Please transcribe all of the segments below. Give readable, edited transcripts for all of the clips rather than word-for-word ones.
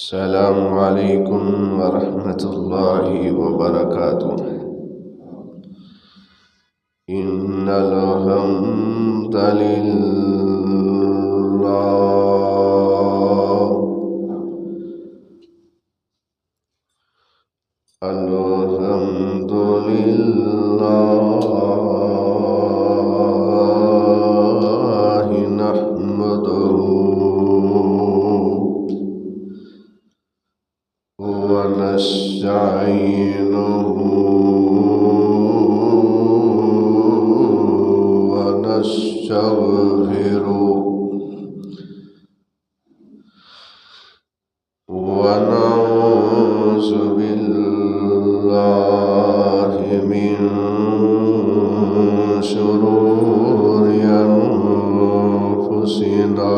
السلام عليكم ورحمة الله وبركاته. إن الحمد لله الحمد لله نحمده ونستعينه ونستغفره ونعوذ بالله من شرور أنفسنا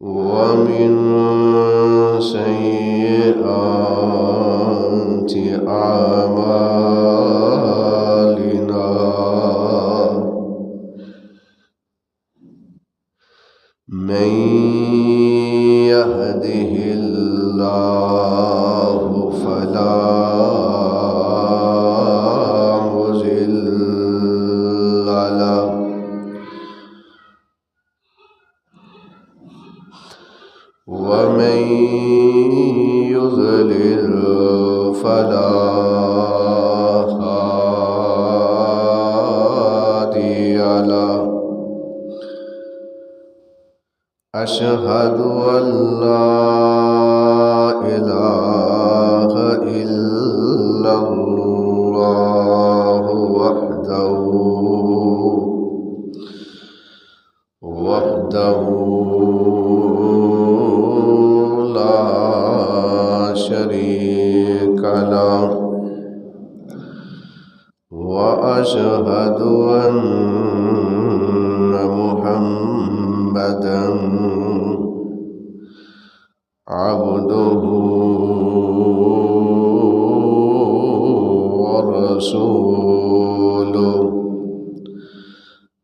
ومن سيئات أعمالنا من يهده الله فلا مضل له ومن يضلل فلا هادي له. أشهد أن لا إله إلا الله وحده لا شريك له وأشهد أن محمدًا عبده ورسوله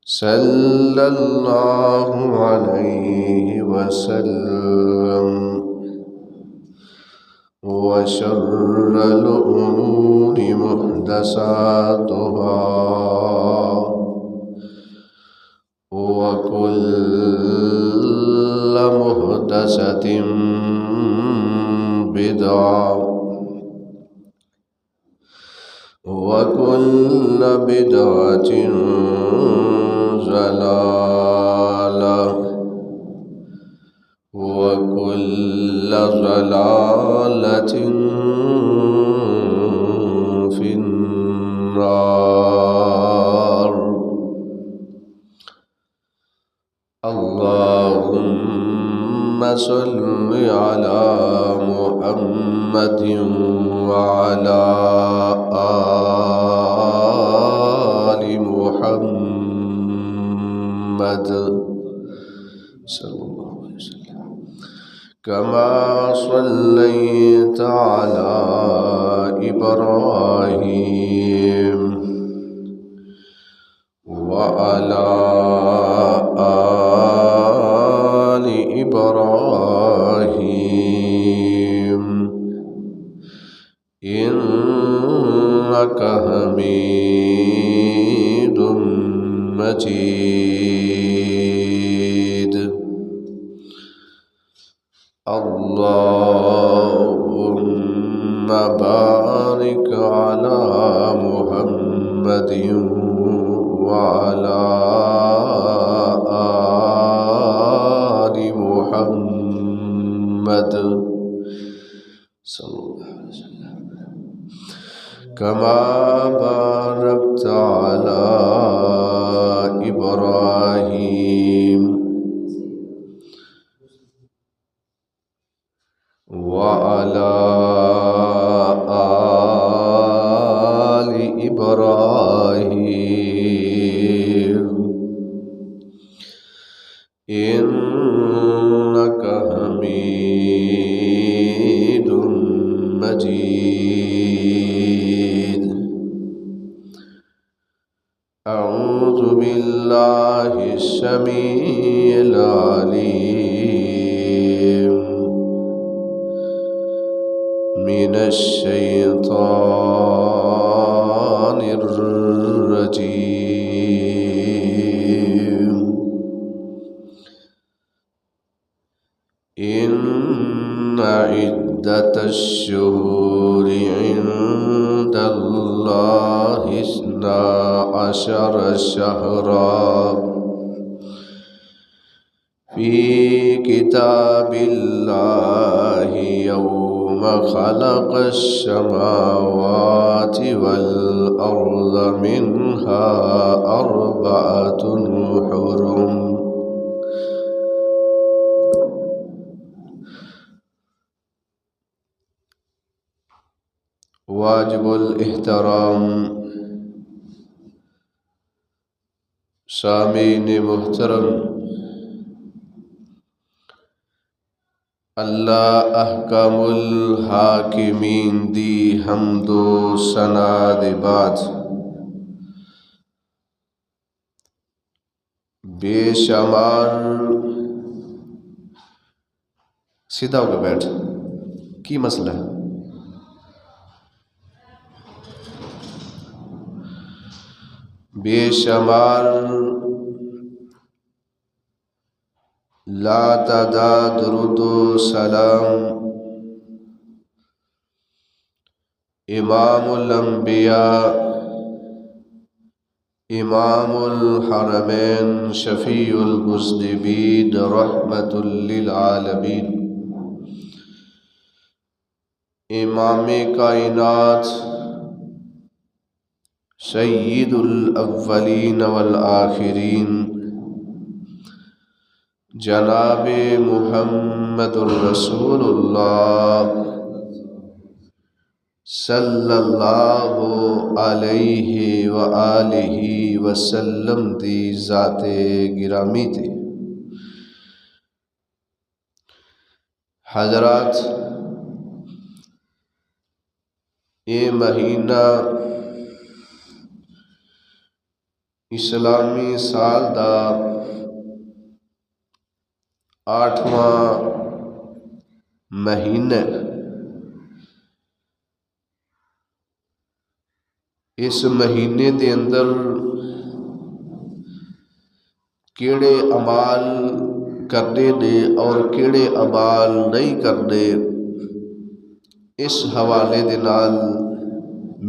صلى الله عليه وسلم. وشر الأمور محدثاتها وكل محدثة بدعة وكل بدعة ضلالة وكل ضلالة في النار. اللهم صل على محمد وعلى آل محمد صلى الله عليه وسلم كما صليت على إبراهيم وعلى آل إبراهيم إنك حميد مجيد. اللهم بارك على محمد وعلى آل محمد صلى الله عليه وسلم كما باركت على إبراهيم وعلى آل إبراهيم إنك حميد مجيد. أعوذ بالله السميع العليم من الشيطان الرجيم إن عدة الشهور عند الله 12 شهرا في كتاب الله يوم خلق السماوات والأرض منها 4 حرم واجب الاحترام سامعین محترم، اللہ احکام الحاکمین دی حمد و ثنا دے بعد بے شمار سیدھا ہو کے بیٹھ، کی مسئلہ ہے؟ بے شمار لا تعداد درود و سلام امام الانبیاء امام الحرمین شفیع المذنبین رحمت للعالمین امام کائنات سید الاولین والآخرین جناب محمد الرسول اللہ صلی اللہ علیہ وآلہ وسلم دی ذات گرامی تھی۔ حضرات، یہ مہینہ اسلامی سال دا 8واں مہینہ، اس مہینے دے اندر کیڑے اعمال کرنے نے اور کیڑے اعمال نہیں کرنے، اس حوالے دے نال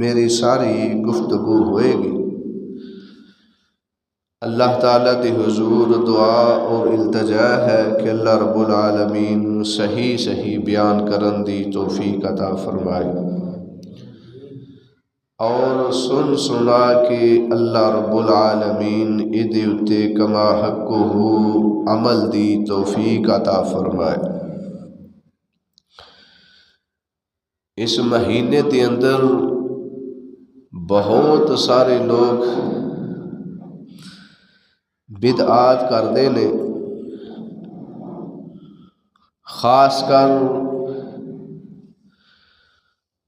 میری ساری گفتگو ہوئے گی۔ اللہ تعالیٰ دی حضور دعا اور التجا ہے کہ اللہ رب العالمین صحیح صحیح بیان کرن دی توفیق عطا فرمائے، اور سن سنا کہ اللہ رب العالمین ادھے اتے کما حقہ عمل دی توفیق عطا فرمائے۔ اس مہینے کے اندر بہت سارے لوگ بدعات کردے نے، خاص کر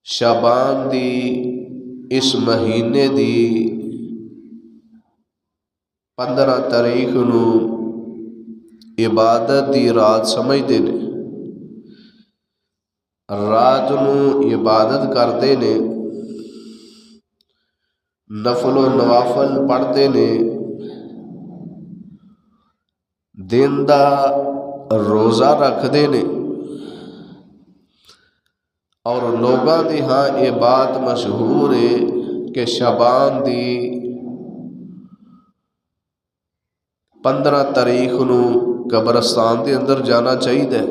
شعبان دی اس مہینے دی 15 تاریخ نو عبادت دی رات سمجھتے نے، رات نو عبادت کرتے نے، نفل و نوافل پڑھتے نے، دن دا روزہ رکھتے نے، اور لوگاں دی ہاں یہ بات مشہور ہے کہ شعبان دی 15 تاریخ نو قبرستان دے اندر جانا چاہیے،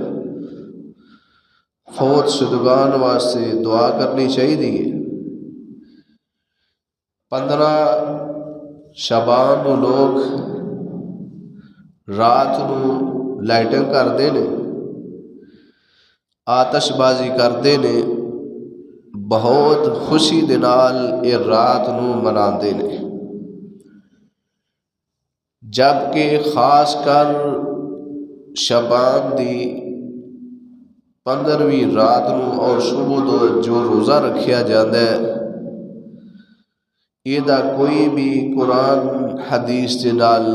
فوت شدگان واسطے دعا کرنی چاہیے۔ 15 شعبان نو لوگ رات نو لائٹنگ کرتے نے، آتش بازی کرتے نے، بہت خوشی دے نال یہ رات نو مناندے نے، جبکہ خاص کر شعبان دی 15ویں رات نو اور صبح تو جو روزہ رکھیا جاندہ ہے، یہ دا کوئی بھی قرآن حدیث دے نال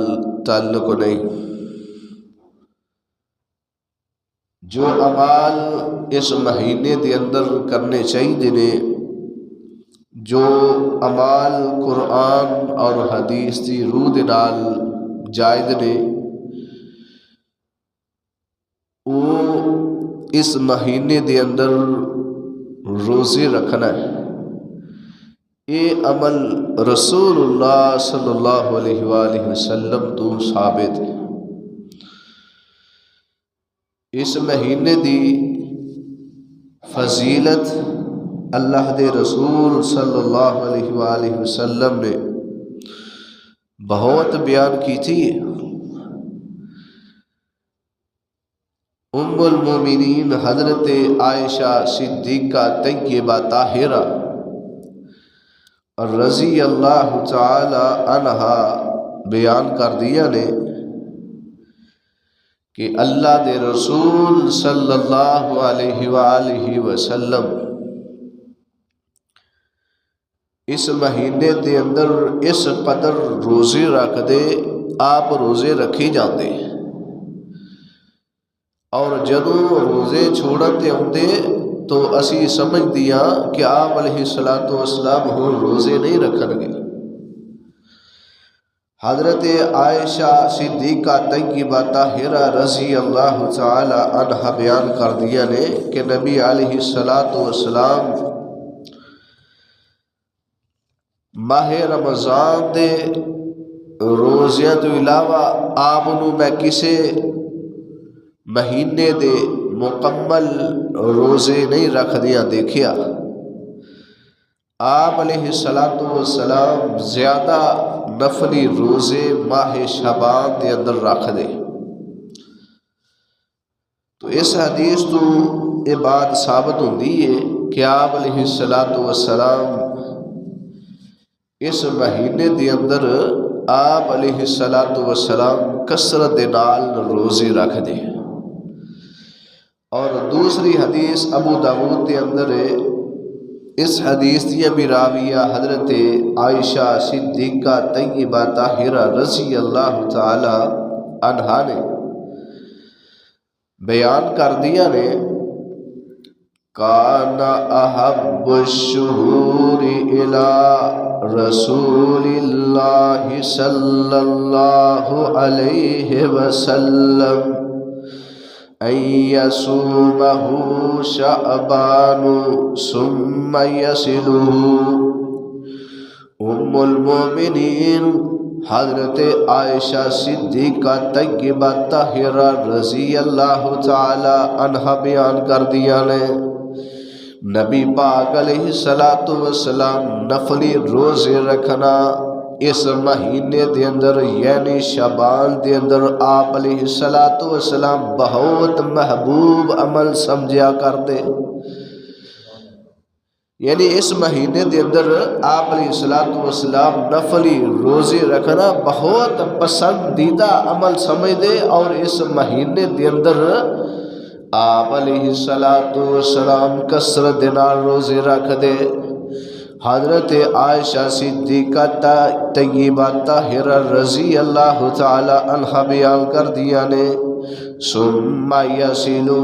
تعلق نہیں۔ جو اعمال اس مہینے دے اندر کرنے چاہیے نے، جو اعمال قرآن اور حدیث دی روح دے نال جائز نے، وہ اس مہینے دے اندر روزے رکھنا ہے۔ یہ عمل رسول اللہ صلی اللہ علیہ وآلہ وسلم تو ثابت ہے۔ اس مہینے دی فضیلت اللہ دے رسول صلی اللہ علیہ وآلہ وسلم نے بہت بیان کی تھی۔ ام المومنین حضرت عائشہ صدیقہ طیبہ طاہرہ رضی اللہ تعالی عنہا بیان کر دیا نے کہ اللہ دے رسول صلی اللہ علیہ وآلہ وسلم اس مہینے دے اندر اس قدر روزے رکھ دے، آپ روزے رکھی جاندے، اور جدوں روزے چھوڑن تے آندے تو اسی سمجھ دیا کہ آپ علیہ السلام ہوں روزے نہیں رکھن گے۔ حضرت عائشہ صدیقہ طیبہ طاہرہ رضی اللہ تعالی عنہ بیان کر دیا نے کہ نبی علیہ السلام ماہ رمضان دے روزیاں تو علاوہ آپ نو میں کسے مہینے دے مکمل روزے نہیں رکھ دیا دیکھیا۔ آپ علیہ السلام زیادہ نفلی روزے ماہ شعبان دے اندر رکھ دے۔ تو اس حدیث تو یہ بات ثابت ہوندی ہے کہ آپ علیہ السلام اس مہینے دے اندر آپ علیہ السلام کثرت دے نال روزے رکھ دے۔ اور دوسری حدیث ابو داود کے اندر ہے، اس حدیث کی بھی راویہ حضرت عائشہ صدیقہ طیبہ طاہرہ رضی اللہ تعالی عنہا نے بیان کر دیا نے کان احب الشہور الی رسول اللہ صلی اللہ علیہ وسلم ان یصومہ شعبان ثم یصلہ۔ ام المومنین حضرت عائشہ صدیقہ طیبہ طاہرہ رضی اللہ تعالی عنہ بیان کر دیا نے نبی پاک علیہ السلام نفلی روزے رکھنا اس مہینے دے اندر یعنی شعبان دے اندر آپ علیہ السلام بہت محبوب عمل سمجھا کرتے، یعنی اس مہینے دے اندر آپ علیہ السلام نفلی روزے رکھنا بہت پسندیدہ عمل سمجھ دے، اور اس مہینے دے اندر آپ علیہ السلام کثرت دے نال روزے رکھ دے۔ حضرت عائشہ صدیقہ طیبہ طاہرہ رضی اللہ تعالی عنہ بیان کر دیا نے ثم یصلہ،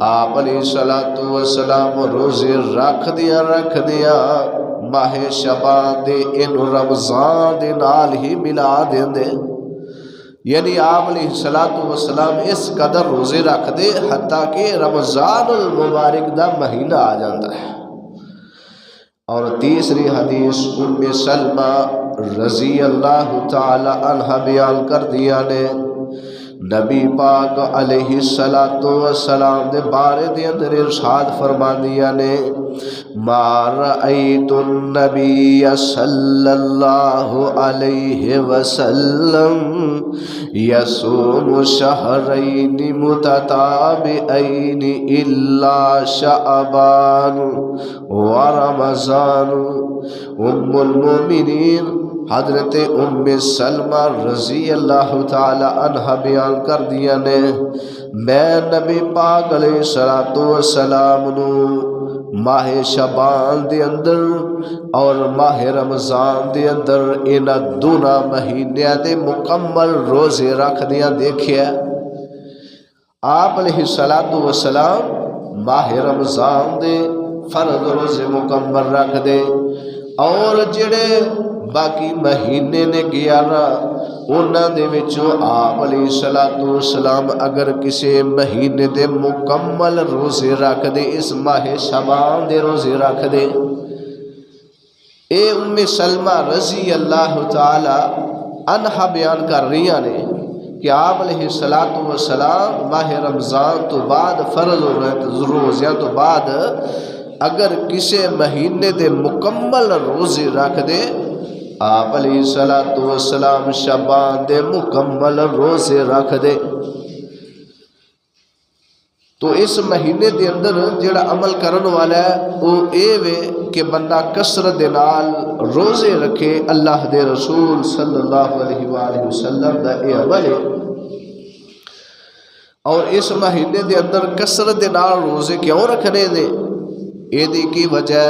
آپ علیہ السلام روزے رکھ دیا ماہ شعبان دے ان رمضان دے نال ہی ملا دے، یعنی آپ علیہ السلام اس قدر روزے رکھ دے حتیٰ کہ رمضان المبارک دا مہینہ آ جاتا ہے۔ اور تیسری حدیث ام سلمہ رضی اللہ تعالی عنہ بیان کر دیا نے نبی پاک علیہ السلام دے بارے دے اندر ارشاد فرما دیا نے ما رأیت النبی صلی اللہ علیہ وسلم یصوم شہرین متتابعین الا شعبان ورمضان۔ ام المومنین حضرت ام سلمہ رضی اللہ تعالی عنہ بیان کر دیا نے میں نبی پاک علیہ السلام نو ماہ شعبان دے اندر اور ماہ رمضان دے اندر انہاں دونوں مہینیاں دے مکمل روزے رکھ دیا دیکھیا۔ آپ علیہ السلام ماہ رمضان دے فرض روزے مکمل رکھ دے، اور جڑے باقی مہینے نے 11 انہاں دے وچوں آپ علیہ السلام اگر کسی مہینے دے مکمل روزے رکھ دے، اس ماہ شعبان دے روزے رکھ دے، اے ام سلمہ رضی اللہ تعالی عنہا بیان کر رہی نے کہ آپ علیہ السلام ماہ رمضان تو بعد فرض روزیاں تو بعد اگر کسی مہینے دے مکمل روزے رکھ دے، آپ علیہ السلام شعبان دے مکمل روزے رکھ دے۔ تو اس مہینے دے اندر جڑا عمل کرن والا ہے وہ اے وے کہ بندہ کثرت دے نال روزے رکھے، اللہ دے رسول صلی اللہ علیہ وآلہ وسلم دا اے عمل ہے۔ اور اس مہینے دے اندر کثرت دے نال روزے کیوں رکھنے دے؟ اے دی کی وجہ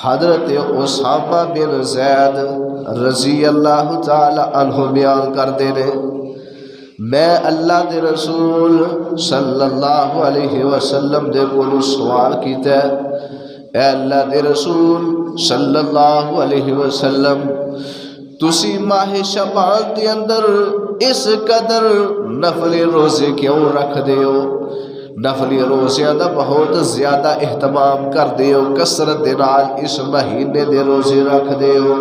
حضرت اسامہ بن زید رضی اللہ تعالی عنہ بیان کردے نے، میں اللہ دے رسول صلی اللہ علیہ وسلم دے کولوں سوال کیتا ہے، اے اللہ دے رسول صلی اللہ علیہ وسلم تسی ماہ شعبان دے اندر اس قدر نفلی روزے کیوں رکھ دیو؟ نفلی روزیاں دا بہت زیادہ اہتمام کر دیو، کثرت دے نال اس مہینے دے روزے رکھ دیو۔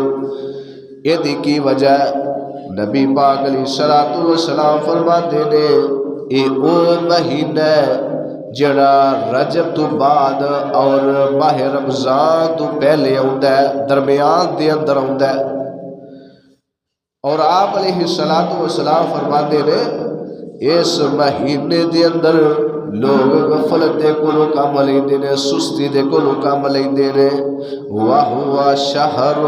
یہ دی کی وجہ نبی پاک علیہ السلام فرماتے نے اے او مہینہ جڑا رجب تو بعد اور ماہ رمضان تو پہلے آندا ہے، درمیان دے اندر آندا ہے۔ اور آپ علیہ السلام فرماتے نے اس مہینے دے اندر لوگ غفلت دے کولوں کام لیندے نے، سستی دے کولوں کام لیندے نے، وَهُوَ شَهْرٌ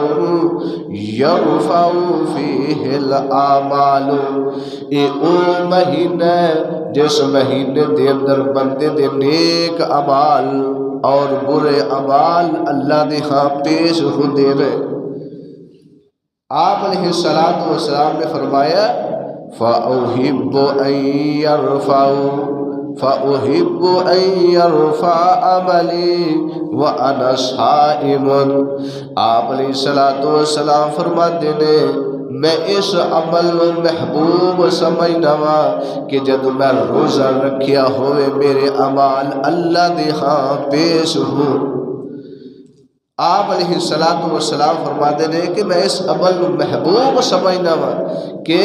يَرْفَعُ فِيهِ الْأَعْمَالُ، اے او مہینہ جس مہینے دے اندر بندے دے نیک اعمال اور برے اعمال اللہ دے ہاں پیش ہوندے نے۔ آپ علیہ السلام نے فرمایا فَأُحِبُّ أَن يَرْفَعُ فَأُحِبُّ أَن يَرْفَعَ عَمَلِي وَأَنَا صَائِمٌ، آپ علیہ السلام فرماتے نے میں اس عمل محبوب سمجھنا وا کہ جب میں روزہ رکھیا ہوئے میرے اعمال اللہ دے ہاں پیش ہوں۔ آپ علیہ السلام فرماتے ہیں کہ میں اس عمل محبوب سمجھنا وا کہ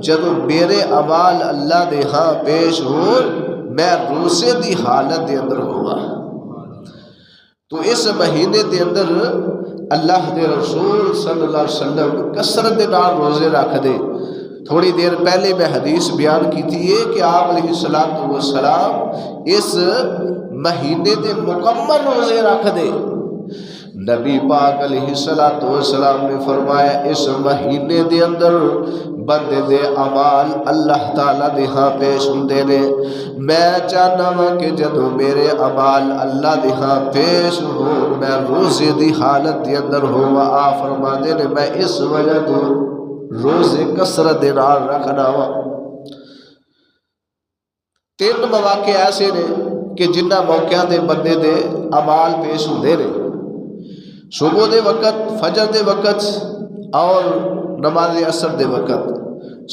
جب میرے اعمال اللہ دے ہاں پیش ہوں میں روزے دی حالت دے اندر ہوا۔ تو اس مہینے دے اندر اللہ دے رسول صلی اللہ علیہ وسلم کثرت دے نال روزے رکھ دے۔ تھوڑی دیر پہلے میں حدیث بیان کی تھی کہ آپ علیہ السلام اس مہینے دے مکمل روزے رکھ دے۔ نبی پاک علیہ السلام نے فرمایا اس مہینے دے اندر بندے دے اعمال اللہ تعالیٰ دے ہاں پیش ہوندے نے، میں چاہنا وا کہ جدو میرے اعمال اللہ دے ہاں پیش ہو میں روزے دی حالت دے اندر ہوا۔ آپ فرماتے نے میں اس وجہ تو روزے کثرت دے نال رکھنا وا۔ 3 مواقع ایسے نے کہ جنہ موقعوں دے بندے دے اعمال پیش ہوندے نے، صبح دے وقت، فجر دے وقت اور نماز عصر دے وقت۔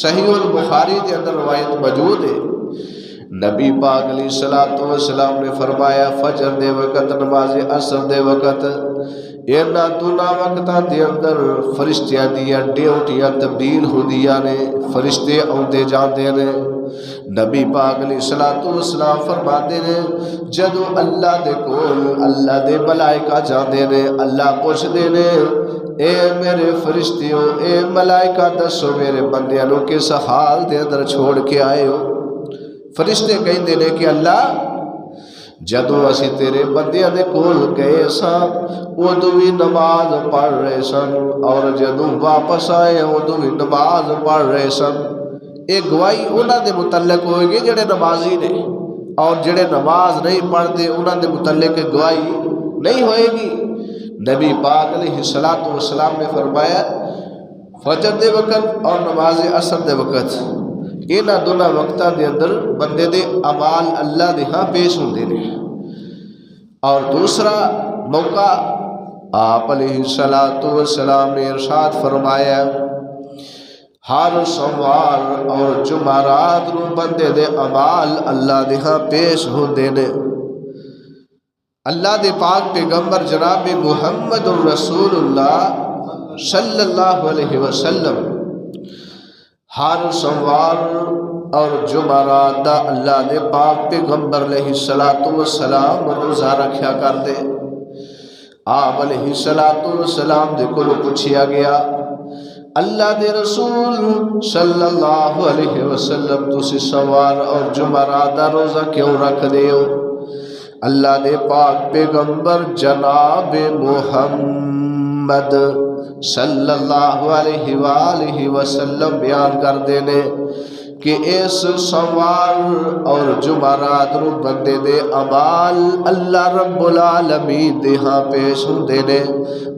صحیح البخاری دے اندر روایت موجود ہے، نبی پاک علیہ السلام نے فرمایا فجر دے وقت، نماز عصر دے وقت، اینا دونا وقتاں دے اندر فرشتیاں دیا ڈیوٹیاں تبدیل ہوندیاں نے، فرشتے آندے جاندے نے۔ نبی پاک علیہ السلام فرماتے ہیں جدو اللہ دے کول اللہ دے ملائکہ جاندے نے، اللہ پوچھدے نے اے میرے فرشتیوں، اے ملائکہ دسو میرے بندیاں نو کس حال دے اندر چھوڑ کے آئے ہو؟ فرشتے کہندے نے کہ اللہ جدو اسی تیرے بندیاں دے کول گئے ساں ادو بھی نماز پڑھ رہے سن، اور جدو واپس آئے ادو بھی نماز پڑھ رہے سن۔ ایک گواہی انہاں دے متعلق ہوئے گی جڑے نمازی نے، اور جڑے نماز نہیں پڑھتے انہاں دے متعلق گواہی نہیں ہوئے گی۔ نبی پاک علیہ السلام نے فرمایا فجر دے وقت اور نماز عصر دے وقت انہاں دونوں وقتاں دے اندر بندے دے اعمال اللہ دے ہاں پیش ہوندے نے۔ اور دوسرا موقع آپ علیہ السلام نے ارشاد فرمایا ہر سوموار اور جمعرات نو بندے دے اعمال اللہ دے ہاں پیش ہوندے نے۔ اللہ دے پاک پیغمبر جناب محمد الرسول اللہ صلی اللہ علیہ وسلم ہر سوموار اور جمعرات دا اللہ دے پاک پیغمبر علیہ السلام روزہ رکھیا کر دے۔ آپ علیہ السلام دے کولوں پوچھیا گیا اللہ دے رسول صلی اللہ علیہ وسلم تسی سوموار اور جمعرات دا روزہ کیوں رکھ دے ہو؟ اللہ دے پاک پیغمبر جناب محمد صلی اللہ علیہ وآلہ وسلم بیان کر دینے کہ اس سوموار اور جمعرات نو بندے دے اعمال اللہ رب العالمین دے ہاں پیش ہوندے نے۔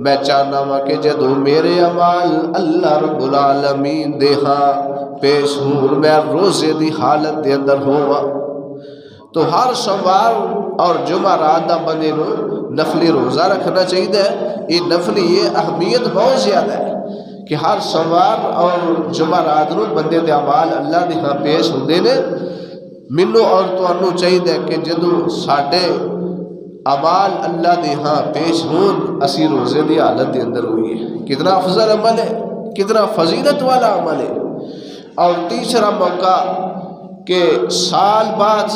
میں چاہنا وا کہ جدوں میرے اعمال اللہ رب العالمین دے ہاں پیش ہون میں روزے دی حالت دے اندر ہوا تو ہر سوموار اور جمعرات دا بندے نو نفلی روزہ رکھنا چاہیے۔ یہ نفلی یہ اہمیت بہت زیادہ ہے کہ ہر سوموار اور جمعرات نو بندے دے اعمال اللہ دے ہاں پیش ہوندے نے۔ مینوں اور تانوں چاہیے کہ جدوں ساڈے اعمال اللہ دے ہاں پیش ہون اسی روزے دی حالت دے اندر ہوئی ہے۔ کتنا افضل عمل ہے، کتنا فضیلت والا عمل ہے۔ اور تیسرا موقع کہ سال بعد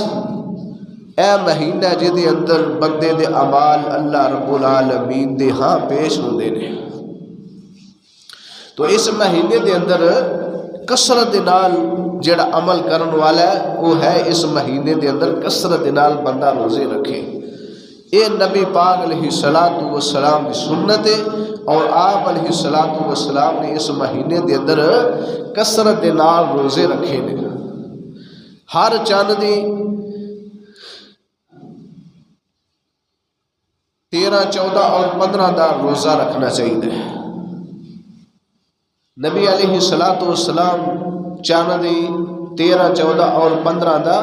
اے مہینہ جدے اندر بندے دے اعمال اللہ رب العالمین دے ہاں پیش ہوندے نے۔ تو اس مہینے دے اندر کثرت نال جڑا عمل کرن والا ہے وہ ہے اس مہینے دے اندر کثرت نال بندہ روزے رکھے۔ اے نبی پاک علیہ السلام کی سنت ہے اور آپ علیہ السلام نے اس مہینے دے اندر کثرت نال روزے رکھے نے۔ ہر چند دی 13، 14 اور 15 دا روزہ رکھنا چاہیے۔ نبی علیہ السلام چاند دی 13، 14 اور 15 دا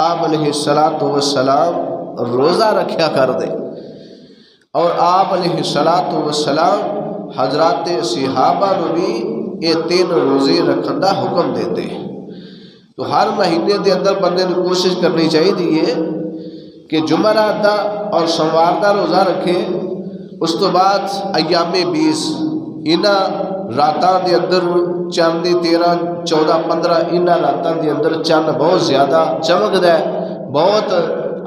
آپ علیہ السلام روزہ رکھیا کر دے اور آپ علیہ السلام حضرات صحابہ نو بھی یہ 3 روزے رکھن دا حکم دیتے۔ تو ہر مہینے دے اندر بندے نے کوشش کرنی چاہیے کہ جمعرات دا اور سوموار دا روزہ رکھے۔ اس تو بعد ایام 20 انہاں راتاں دے اندر چاند 13، 14، 15 انہاں راتاں دے اندر چند بہت زیادہ چمکدا ہے، بہت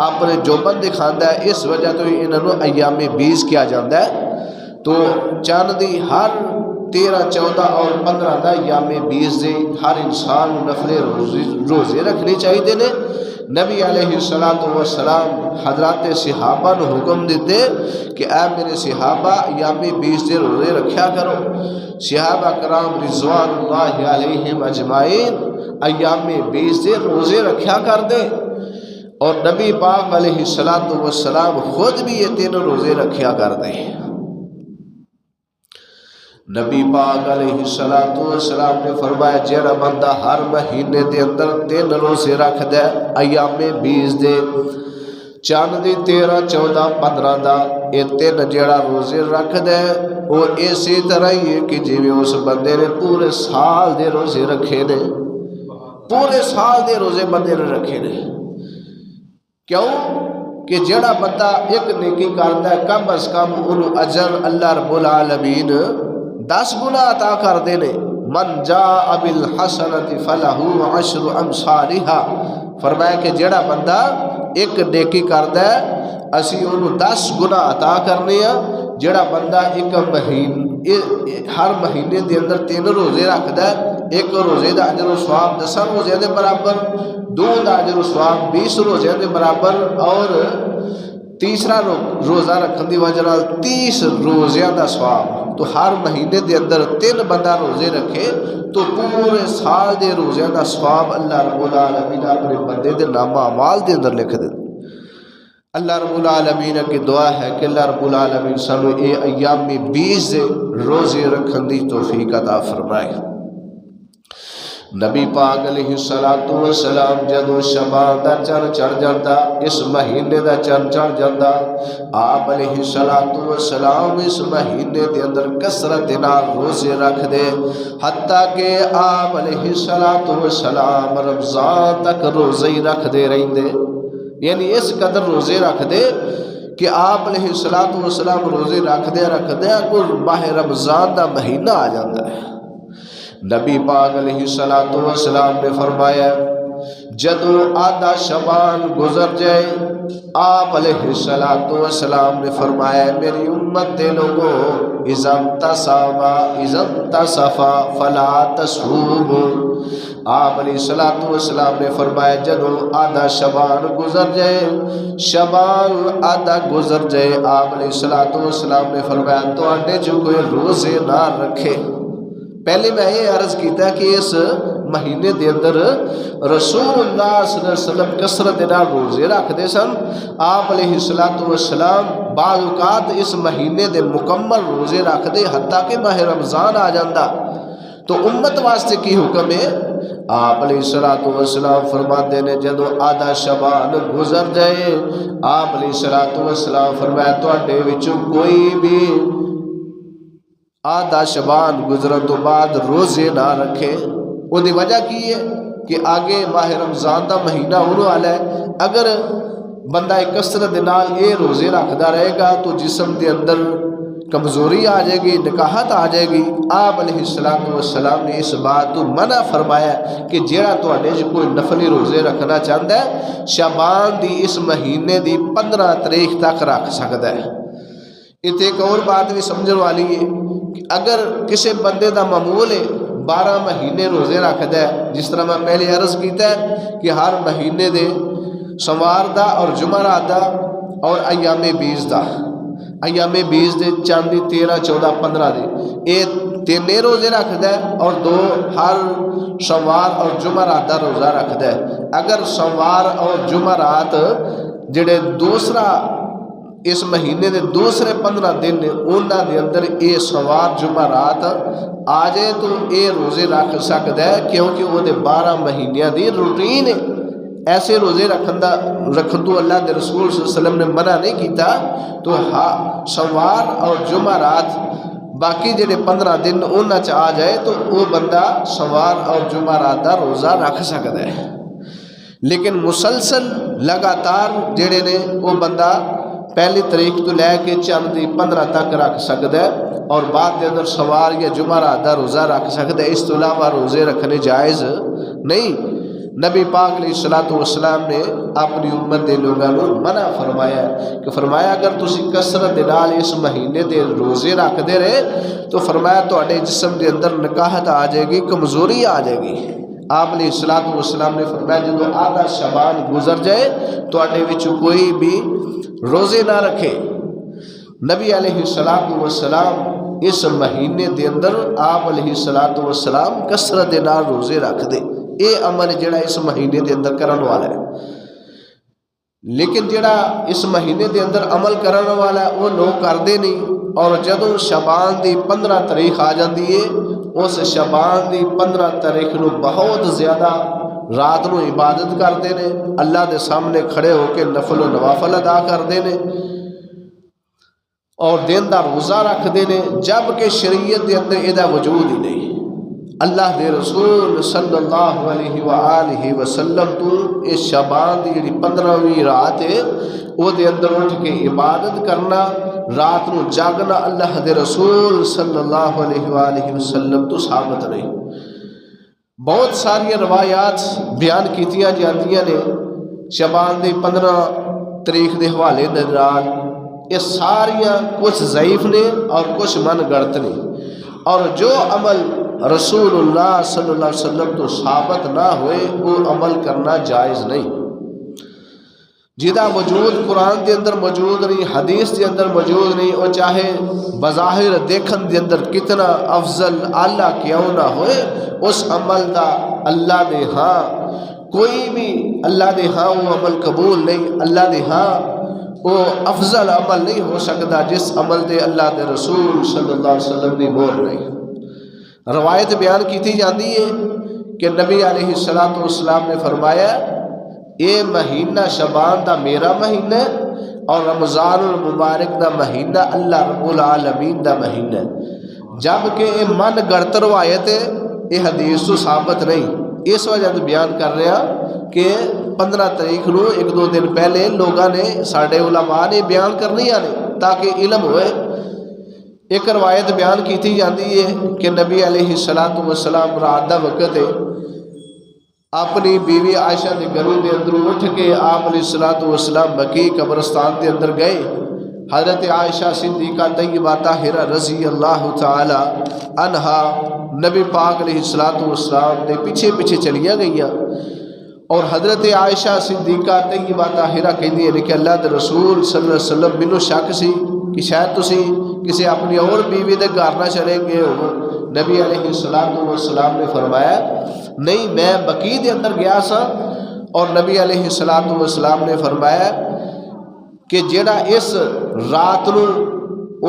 اپنے جوبن دکھاندا ہے، اس وجہ تو انہاں نو ایام 20 کیا جاندا ہے۔ تو چند دی ہر 13، 14 اور 15 دا ایام 20 دے ہر انسان نفل روزے رکھنے چاہیے نے۔ نبی علیہ السلام حضرات صحابہ نو حکم دیتے کہ اے میرے صحابہ ایام 20 دے روزے رکھیا کرو۔ صحابہ کرام رضوان اللہ علیہم اجمعین ایام 20 دے روزے رکھیا کر دے اور نبی پاک علیہ السلام خود بھی یہ 3 روزے رکھیا کر دے۔ نبی پاک علیہ السلام نے فرمایا جڑا بندہ ہر مہینے دے اندر 3 روزے رکھ دے ایام 20 دے چاند دی 13، 14، 15 دا یہ 3 جڑا روزے رکھ دے وہ اسی طرح ہی ہے کہ جی اس بندے نے پورے سال دے روزے رکھے نے، پورے سال دے روزے بندے نے رکھے نے۔ کیوں کہ جڑا بندہ ایک نیکی کرتا ہے کم از کم انہوں اجر اللہ رب العالمین 10 گنا عطا کر دینے۔ من جاء بالحسنۃ فلہ 10 امثالها، فرمایا کہ جڑا بندہ ایک نیکی کرتا ہے اسی انہوں 10 گنا عطا کرنے ہیں۔ جڑا بندہ ہر مہینے دے اندر 3 روزے رکھتا ہے، ایک روزے دا اجر و ثواب 10 روزے دے برابر، 2 دا اجر و ثواب 20 روزے دے برابر، اور تیسرا روزہ رکھن دی وجہ نال 30 روزیاں دا ثواب۔ تو ہر مہینے دے اندر 3 بندہ روزے رکھے تو پورے سال دے روزیاں دا ثواب اللہ رب العالمین اپنے بندے دے نامہ اعمال دے اندر لکھ دے۔ اللہ رب العالمین کی دعا ہے کہ اللہ رب العالمین سانو اے ایام 20 دے روزے رکھن دی توفیق عطا فرمائے۔ نبی پاک علیہ السلام جدو شبان دا چن چڑھ جاتا، اس مہینے دا چن چڑھ جاتا، آپ علیہ السلام اس مہینے دے اندر کثرت نال روزے رکھ دے، حتیٰ کہ آپ علیہ السلام رمضان تک روزے ہی رکھ دے رہندے، یعنی اس قدر روزے رکھ دے کہ آپ علیہ السلام روزے رکھ دے کوئی ماہ رمضان دا مہینہ آ جاتا ہے۔ نبی پاک علیہ السلام نے فرمایا جدو آدھا شبان گزر جائے، آپ علیہ السلام نے فرمایا میری امت دے لوگو اذا انتصفا فلا تصوموا، آپ علیہ السلام نے فرمایا جدو آدھا شبان گزر جائے، شبان آدھا گزر جائے، آپ علیہ السلام نے فرمایا تو آنے جو کوئی روزے نہ رکھے۔ پہلے میں یہ عرض کیتا کہ اس مہینے دے اندر رسول اللہ صلی اللہ علیہ وسلم کثرت نال روزے رکھ دے سن، آپ علیہ السلام بعض اوقات اس مہینے دے مکمل روزے رکھ دے حتیٰ کہ ماہ رمضان آ جاندہ۔ تو امت واسطے کی حکم ہے؟ آپ علیہ السلام فرماتے نے جدو آدھا شبان گزر جائے، آپ علیہ السلام فرمایا تواڈے وچوں کوئی بھی آدھا شبان گزرن تو بعد روزے نہ رکھے۔ وہ دی وجہ کی ہے کہ آگے ماہ رمضان دا مہینہ ہونے والا ہے، اگر بندہ کثرت نال یہ روزے رکھدا رہے گا تو جسم دے اندر کمزوری آ جائے گی، نکاہت آ جائے گی۔ آپ علیہ السلام نے اس بات تو منع فرمایا کہ جیڑا تواڈے جو کوئی نفلی روزے رکھنا چاہتا ہے شعبان دی اس مہینے دی 15 تاریخ تک رکھ سکتا ہے۔ اتنے ایک اور بات بھی سمجھنے والی ہے کہ اگر کسی بندے دا معمول ہے 12 مہینے روزے رکھدا ہے، جس طرح میں پہلے عرض کیتا ہے کہ ہر مہینے دے سوار دا اور جمعرات دا اور ایام 20 دا، ایام 20 دے چاندی 13 14 15 دے یہ 3 روزے رکھدا ہے اور 2 ہر سوار اور جمعرات دا روزہ رکھدا ہے۔ اگر سوار اور جمعرات جڑے دوسرا اس مہینے دے دوسرے 15 دن انہاں دے اندر اے سوار جمعرات آ جائے تو اے روزے رکھ سکتا ہے، کیونکہ وہ دے 12 مہینیاں دی روٹین ہے۔ ایسے روزے رکھن تو اللہ دے رسول صلی اللہ علیہ وسلم نے منع نہیں کیتا۔ تو سوار اور جمعرات باقی جڑے 15 دن انہاں چ آ جائے تو وہ بندہ سوار اور جمعرات دا روزہ رکھ سکتا ہے، لیکن مسلسل لگاتار جڑے نے وہ بندہ پہلی تاریخ تو لے کے چند دی 15 تک رکھ سکتا ہے، اور بعد دے اندر سوار یا جمعرات دا روزہ رکھ سکتا ہے۔ اس تو علاوہ روزے رکھنے جائز نہیں۔ نبی پاک علیہ السلام نے اپنی امت دے لوگوں کو منع فرمایا کہ فرمایا اگر تسی کثرت نال اس مہینے دے روزے رکھ دے رہے تو فرمایا تواڈے جسم دے اندر نکاہت آ جائے گی، کمزوری آ جائے گی۔ آپ علیہ السلام نے فرمایا جب آدھا شبان گزر جائے تواڈے وچ کوئی بھی روزے نہ رکھے۔ نبی علیہ السلام اس مہینے دے اندر آپ علیہ السلام کثرت نال روزے رکھ دے، اے عمل جڑا اس مہینے دے اندر کرن والا ہے۔ لیکن جڑا اس مہینے دے اندر عمل کرن والا ہے وہ لوگ کردے نہیں، اور جدوں شعبان دی 15 تاریخ آ جاندی ہے اس شعبان دی 15 تاریخ نو بہت زیادہ رات نو عبادت کرتے ہیں، اللہ دے سامنے کھڑے ہو کے نفل و نوافل ادا کرتے ہیں اور دن دا روزہ رکھتے ہیں، جبکہ شریعت دے اندر یہ وجود ہی نہیں۔ اللہ دے رسول صلی اللہ علیہ وآلہ وسلم تو اس شعبان دی جڑی 15ویں رات ہے وہ دے اندر اٹھ کے عبادت کرنا، رات نو جاگنا اللہ دے رسول صلی اللہ علیہ وآلہ وسلم تو ثابت نہیں۔ بہت ساری روایات بیان کیتیاں جاندیاں نے شعبان دی 15 تاریخ دے حوالے نال، یہ ساریاں کچھ ضعیف نے اور کچھ من گڑت نے، اور جو عمل رسول اللہ صلی اللہ علیہ وسلم تو ثابت نہ ہوئے وہ عمل کرنا جائز نہیں۔ جدا وجود قرآن دے اندر موجود نہیں، حدیث دے اندر موجود نہیں، وہ چاہے بظاہر دیکھن دے اندر کتنا افضل اعلیٰ کیوں نہ ہوئے، اس عمل دا اللہ دے ہاں کوئی بھی اللہ دے ہاں وہ عمل قبول نہیں، اللہ دے ہاں وہ افضل عمل نہیں ہو سکتا جس عمل دے اللہ دے رسول صلی اللہ علیہ وسلم دی مہر نہیں۔ روایت بیان کیتی جاندی ہے کہ نبی علیہ السلام نے فرمایا یہ مہینہ شعبان دا میرا مہینہ ہے اور رمضان المبارک دا مہینہ اللہ رب العالمین دا مہینہ ہے، جبکہ یہ من گڑت روایت ہے، یہ حدیث تو ثابت نہیں۔ اس وجہ سے بیان کر رہا کہ 15 تاریخ نو ایک دو دن پہلے لوگوں نے ساڈے علماء نے بیان کرنی آنے تاکہ علم ہوئے۔ ایک روایت بیان کی جاتی ہے کہ نبی علیہ السلام رات دا وقت ہے، اپنی بیوی عائشہ کے گھروں کے اندر اٹھ کے آپ علیہ السلام بقیع قبرستان کے اندر گئے۔ حضرت عائشہ صدیقہ طیبہ طاہرہ رضی اللہ تعالی عنہا نبی پاک علیہ السلام کے پیچھے پیچھے چلیاں گئیاں، اور حضرت عائشہ صدیقہ طیبہ طاہرہ کہندی ہے کہ اللہ کے رسول صلی اللہ علیہ وسلم مینوں شک سی کہ شاید تسی کسی اپنی اور بیوی دے گھر نہ چلے گئے ہو۔ نبی علیہ السلام نے فرمایا نہیں، میں بقیع دے اندر گیا سا، اور نبی علیہ السلام نے فرمایا کہ جیڑا اس رات نو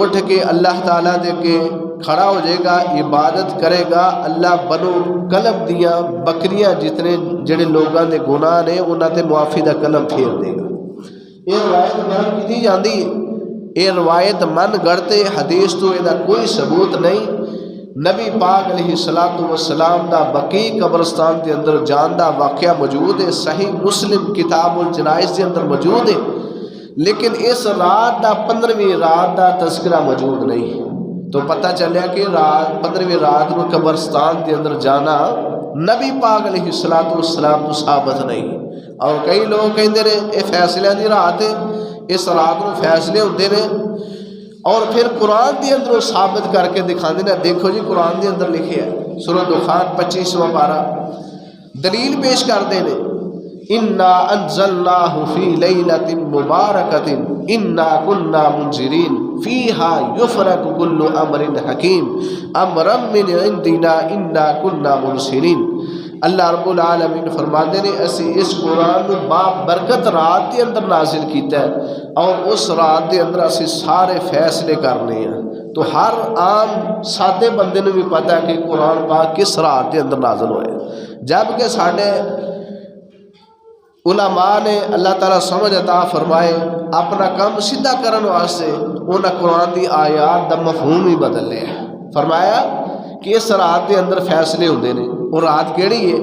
اٹھ کے اللہ تعالیٰ دے کے کھڑا ہو جائے گا، عبادت کرے گا، اللہ بنو قلب دیاں بکریاں جتنے جڑے لوگاں دے گناہ نے انہاں تے معافی دا قلم پھیر دے گا۔ یہ روایت بیان کی جاندی ہے، یہ روایت من گڑتے حدیث تو یہ کوئی ثبوت نہیں۔ نبی پاک علیہ السلام دا بقیع قبرستان کے اندر جان دا واقعہ موجود ہے، صحیح مسلم کتاب الجنائز کے اندر موجود ہے، لیکن اس رات دا 15ویں رات دا تذکرہ موجود نہیں۔ تو پتہ چلیا کہ 15ویں رات کو قبرستان کے اندر جانا نبی پاک علیہ السلام تو ثابت نہیں۔ اور کئی لوگ کہتے ہیں یہ فیصلے دی رات ہے، اس رات کو فیصلے ہوتے ہیں، اور پھر قرآن کے اندر ثابت کر کے دکھا دینا، دیکھو جی قرآن کے اندر لکھے ہے، سورۃ دخان 25واں پارہ دلیل پیش کر دینے، انا انزلناہ فی لیلۃ مبارکۃ انا کنا منذرین فیہا یفرق کل امر حکیم امرا من عندنا انا کنا مرسلین۔ اللہ رب العالمین فرماتے ہیں اسی اس قرآن با برکت رات کے اندر نازل کیتا ہے، اور اس رات کے اندر اسی سارے فیصلے کرنے ہیں۔ تو ہر عام سادے بندے نے بھی پتہ ہے کہ قرآن پاک کس رات کے اندر نازل ہوئے، جبکہ ساڈے علماء نے اللہ تعالیٰ سمجھ عطا فرمائے اپنا کام سیدھا کرن واسطے انہاں قرآن دی آیات دا مفہوم ہی بدل لیا۔ فرمایا کہ اس رات کے اندر فیصلے ہوندے نے، اور رات کیڑی ہے؟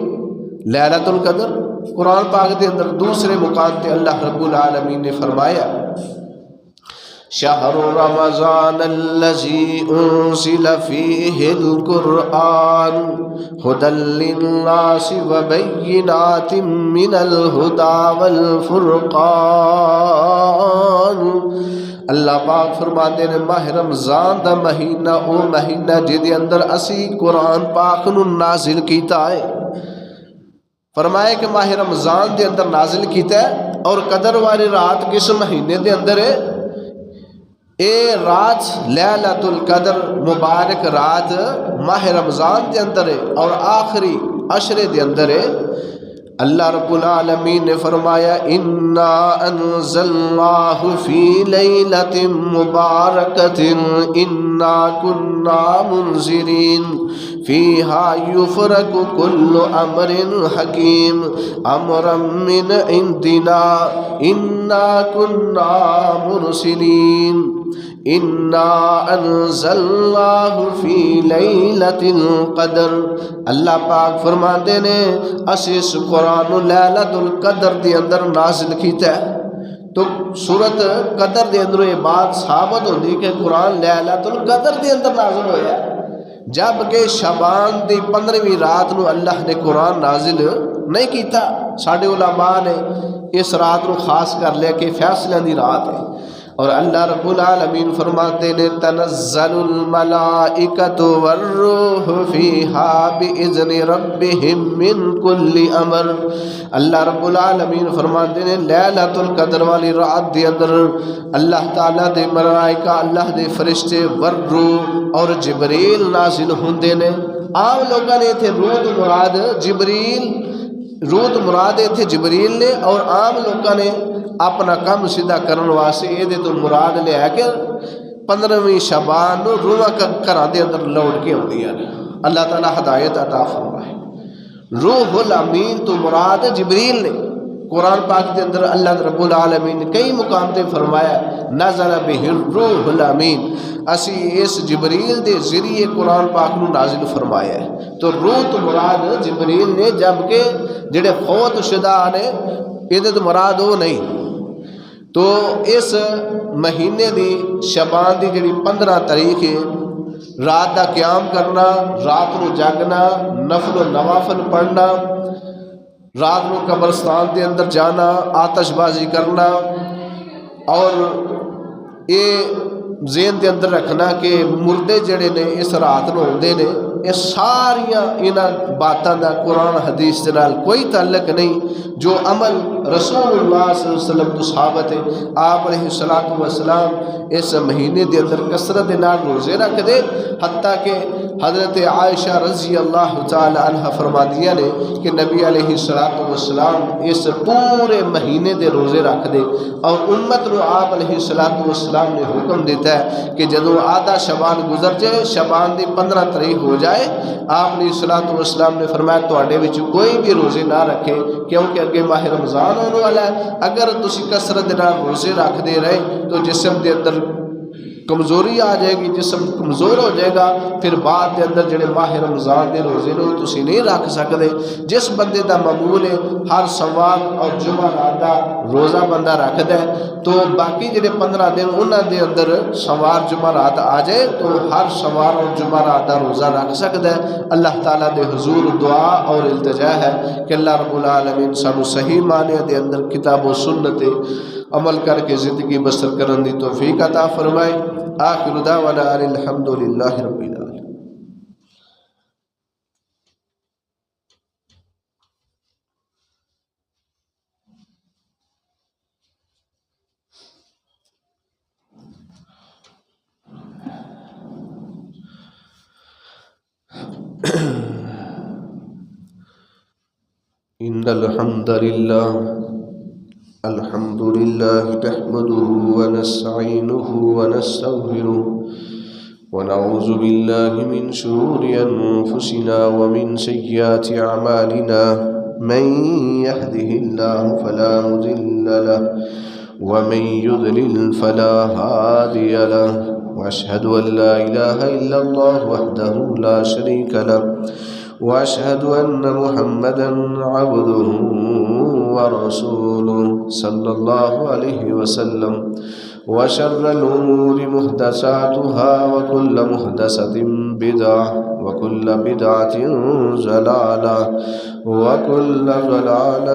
لیلۃ القدر۔ قرآن پاک کے اندر دوسرے مقام تے اللہ رب العالمین نے فرمایا شہر رمضان الذی انزل فیہ القرآن ھدی للناس وبینات من الہدی والفرقان۔ اللہ پاک فرماتے ہیں ماہ رمضان دا مہینہ او مہینہ جدے اندر اسی قرآن پاک نو نازل کیتا ہے۔ فرمایا کہ ماہ رمضان دے اندر نازل کیتا ہے، اور قدر والی رات کس مہینے دے اندر ہے؟ اے رات لیلۃ القدر مبارک رات ماہ رمضان دے اندر ہے، اور آخری عشرے دے اندر ہے۔ اللہ رب العالمین نے فرمایا انا انزلناہ فی لیلۃ مبارکۃ انا کنا منذرین فیہا یفرق کل امر حکیم امرا من عندنا انا کنا مرسلین انا انزلناہ فی لیلۃ القدر۔ اللہ پاک فرماتے نے اسی اس قرآن لیلۃ القدر دے اندر نازل کیتا ہے۔ تو سورت قدر دے اندر یہ بات ثابت ہوندی کہ قرآن لیلۃ القدر دے اندر نازل ہویا، جبکہ شعبان دی 15ویں رات نو اللہ نے قرآن نازل نہیں کیتا۔ ساڈے علماء نے اس رات نو خاص کر لیا کہ فیصلہ دی رات ہے، اور اللہ رب العالمین فرماتے ہیں تنزل الملائکۃ والروح فیہا باذن ربہم من کل امر۔ اللہ رب العالمین فرماتے ہیں لیلۃ القدر والی رات دے اندر اللہ تعالیٰ دے ملائکہ، اللہ دے فرشتے والروح اور جبریل نازل ہوندے نے۔ عام لوگوں نے تھے روح مراد جبریل، روح مراد تھے جبریل نے، اور عام لوگوں نے اپنا کام سیدھا کرن واسطے یہ تو مراد لے آ کے 15ویں شعبان روح گھراں دے اندر لوٹ کے ہوندی ہے۔ اللہ تعالیٰ ہدایت عطا فرمائے۔ روح الامین تو مراد جبریل نے. قرآن پاک کے اندر اللہ رب العالمین نے کئی مقام تے فرمایا نزل بہ الروح الامین، اسی اس جبریل دے ذریعے قرآن پاک نو نازل فرمایا ہے. تو روح تو مراد جبریل نے، جبکہ جڑے فوت شدہ نے یہ تو مراد وہ نہیں. تو اس مہینے دی شبان دی جڑی 15 تاریخ ہے، رات دا قیام کرنا، رات نو جاگنا، نفل و نوافل پڑھنا، رات نو قبرستان دے اندر جانا، آتش بازی کرنا، اور یہ ذہن دے اندر رکھنا کہ مردے جڑے نے اس رات نو ہوندے نے، یہ ساریاں انہاں باتاں دا قرآن حدیث دے نال کوئی تعلق نہیں. جو عمل رسول اللہ صلی اللہ علیہ وسلم تو ثابت ہے، آپ علیہ السلام اس مہینے دے اندر کثرت دے نال روزے رکھ دے، حتیٰ کہ حضرت عائشہ رضی اللہ تعالی عنہ فرمادیاں نے کہ نبی علیہ السلام اس پورے مہینے دے روزے رکھ دے. اور امت نو آپ علیہ السلام نے حکم دیتا ہے کہ جدو آدھا شبان گزر جائے، شبان دی 15 تاریخ ہو جائے، آپ علیہ السلام نے فرمایا تواڈے وچ کوئی بھی روزے نہ رکھے، کیونکہ اگے ماہ رمضان ہونے والا ہے. اگر تسی کثرت نال روزے رکھ دے رہے تو جسم دے اندر کمزوری آ جائے گی، جسم کمزور ہو جائے گا، پھر بعد دے اندر جڑے ماہ رمضان دے روزے نے تسی نہیں رکھ سکتے. جس بندے دا معمول ہے ہر سوال اور جمعہ رات دا روزہ بندہ رکھدا ہے، تو باقی جڑے 15 دن انہاں دے اندر سوار جمعہ رات آ جائے تو ہر سوار اور جمعہ رات دا روزہ رکھ سکتا ہے. اللہ تعالیٰ دے حضور دعا اور التجا ہے کہ اللہ رب العالمین سانو صحیح معنی دے اندر کتاب و سنت عمل کر کے زندگی بسر کرن دی توفیق عطا فرمائے. آخر دعوانا ان الحمد للہ رب العالمین. ان الحمد للہ نحمده ونستعینه ونستغفره ونعوذ باللہ من شرور انفسنا ومن سیئات اعمالنا من يهده الله فلا مضل له ومن يضلل فلا هادي له واشهد ان لا اله الا الله وحده لا شريك له واشهد ان محمدا عبده ورسوله صلى الله عليه وسلم. وشر الامور محدثاتها وكل محدثة بدعة وكل بدعة ضلالة وكل ضلالة